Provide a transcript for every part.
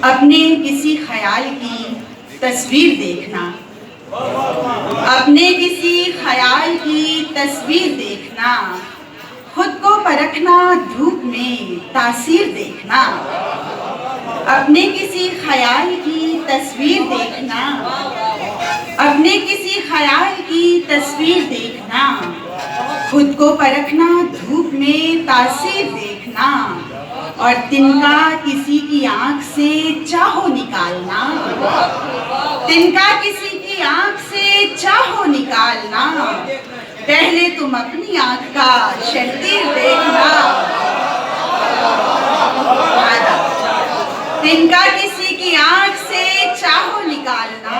अपने किसी ख्याल की तस्वीर देखना, अपने किसी ख्याल की तस्वीर देखना, खुद को परखना, धूप में तासीर देखना। अपने किसी ख्याल की तस्वीर देखना, अपने किसी ख्याल की तस्वीर देखना, खुद को परखना, धूप में तासीर देखना, और तिनका किसी की आंख से चाहो निकालना, तिनका किसी की आंख से चाहो निकालना। पहले तुम अपनी आंख का शहतीर देखना, तिनका किसी की आंख से चाहो निकालना,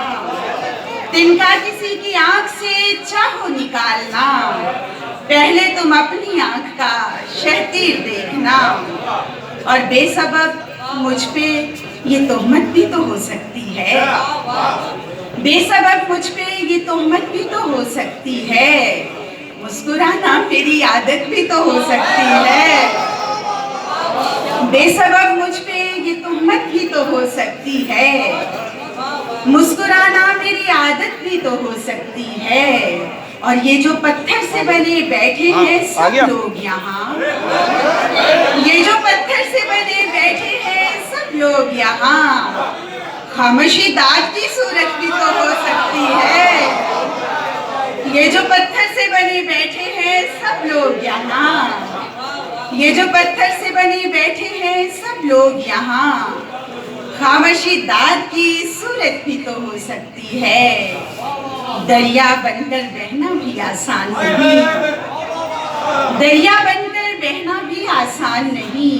तिनका किसी की आंख से चाहो निकालना। पहले तुम अपनी आंख का शहतीर देखना। और बेसबब मुझ पे ये तोहमत भी तो हो सकती है, बेसबब मुझ पे ये तोहमत भी तो हो सकती है। मुस्कुराना मेरी आदत भी तो हो सकती है, बेसबब मुझ पे ये तोहमत भी तो हो सकती है। मुस्कुराना मेरी आदत भी तो हो सकती है। और ये जो पत्थर से बने बैठे हैं सब लोग यहाँ, ये जो पत्थर से बने बैठे हैं सब लोग यहाँ, खामोशी दाग की सूरत भी तो हो सकती है। ये जो पत्थर से बने बैठे हैं सब लोग यहाँ, ये जो पत्थर से बने बैठे हैं सब लोग यहाँ, खामोशी दाग की सूरत भी तो हो सकती है। दरिया बनकर बहना भी आसान नहीं, दरिया बनकर बहना भी आसान नहीं,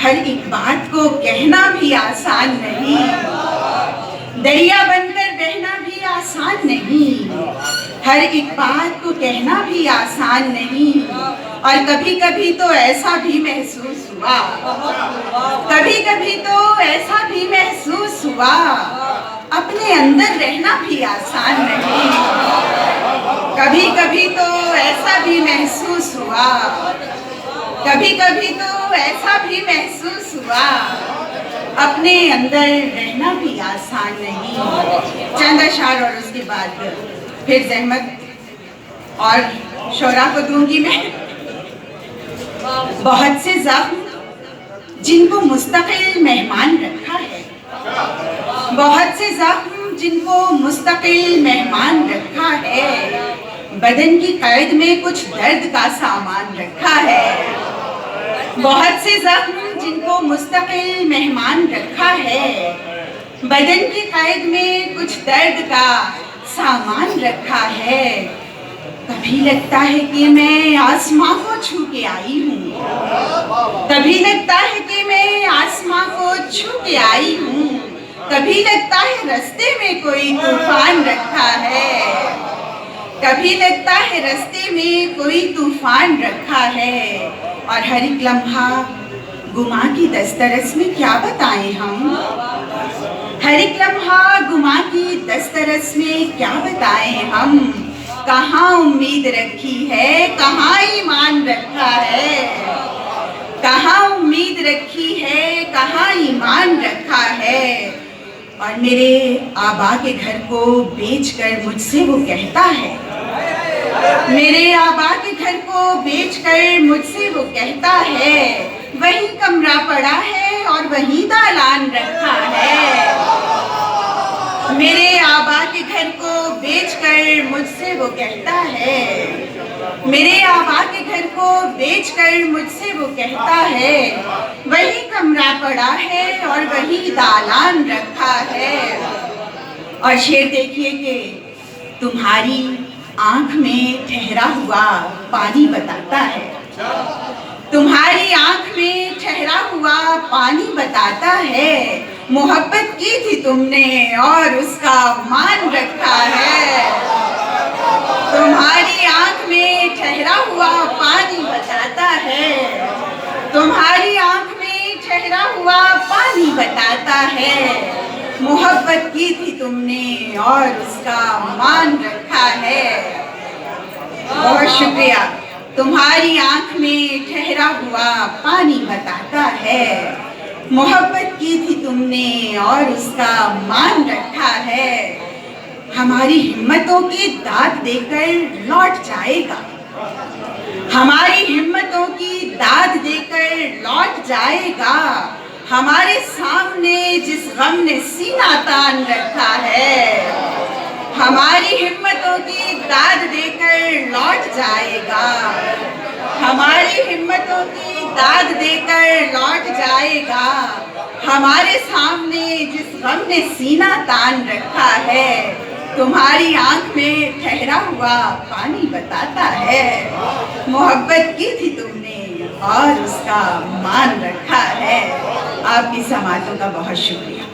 हर एक बात को कहना भी आसान नहीं। दरिया बनकर बहना भी आसान नहीं, हर एक बात को कहना भी आसान नहीं। और कभी कभी तो ऐसा भी महसूस हुआ, कभी कभी तो ऐसा भी महसूस हुआ, अपने अंदर रहना भी आसान नहीं। कभी कभी तो ऐसा भी महसूस हुआ, कभी कभी तो ऐसा भी महसूस हुआ, अपने अंदर रहना भी आसान नहीं। चंद अशार और उसके बाद फिर जहमत और शोरा को दूंगी मैं। बहुत से जख्म जिनको मुस्तकिल मेहमान रखा है, बहुत से जख्म जिनको मुस्तकिल मेहमान रखा है, बदन की कैद में कुछ दर्द का सामान रखा है। बहुत से जख्म जिनको मुस्तकिल मेहमान रखा है, बदन की कैद में कुछ दर्द का सामान रखा है। कभी लगता है कि मैं आसमां को छू के आई हूँ, कभी लगता है कि मैं आसमां को छू के आई हूँ, कभी लगता है रास्ते में कोई तूफान रखा है, कभी लगता है रास्ते में कोई तूफान रखा है। और हर एक लम्हा गुमा की दस्तरस में क्या बताएं हम, हर एक लम्हा गुमा की दस्तरस में क्या बताएं हम। कहाँ उम्मीद रखी है, कहाँ ईमान रखा है, कहाँ उम्मीद रखी है, कहाँ ईमान रखा है। और मेरे आबा के घर को बेचकर मुझसे वो कहता है, मेरे आबा के घर को बेचकर मुझसे वो कहता है, वही कमरा पड़ा है और वही दालान रखा है। मेरे आबा के घर को बेचकर मुझसे वो कहता है, मेरे आबा के घर को बेचकर मुझसे वो कहता है, वही कमरा पड़ा है और वही दालान रखा है। और शेर देखिए कि तुम्हारी आंख में ठहरा हुआ पानी बताता है, तुम्हारी आंख में ठहरा हुआ पानी बताता है, मोहब्बत की थी तुमने और उसका मान रखा है। तुम्हारी आंख में ठहरा हुआ पानी बताता है, तुम्हारी आंख में ठहरा हुआ पानी बताता है, मोहब्बत की थी तुमने और उसका मान रखा है। बहुत शुक्रिया। तुम्हारी आंख में ठहरा हुआ पानी बताता है, मोहब्बत की थी तुमने और उसका मान रखा है। हमारी हिम्मतों की दाद देकर लौट जाएगा, हमारी हिम्मतों की दाद देकर लौट जाएगा। हमारे सामने जिस गम ने सीना तान रखा है, हमारी हिम्मतों की दाद देकर लौट जाएगा, हमारी हिम्मतों की दाद देकर लौट जाएगा। हमारे सामने जिस गम ने सीना तान रखा है, तुम्हारी आंख में ठहरा हुआ पानी बताता है, मोहब्बत की थी तुमने और उसका मान रखा है। आपकी समातों का बहुत शुक्रिया।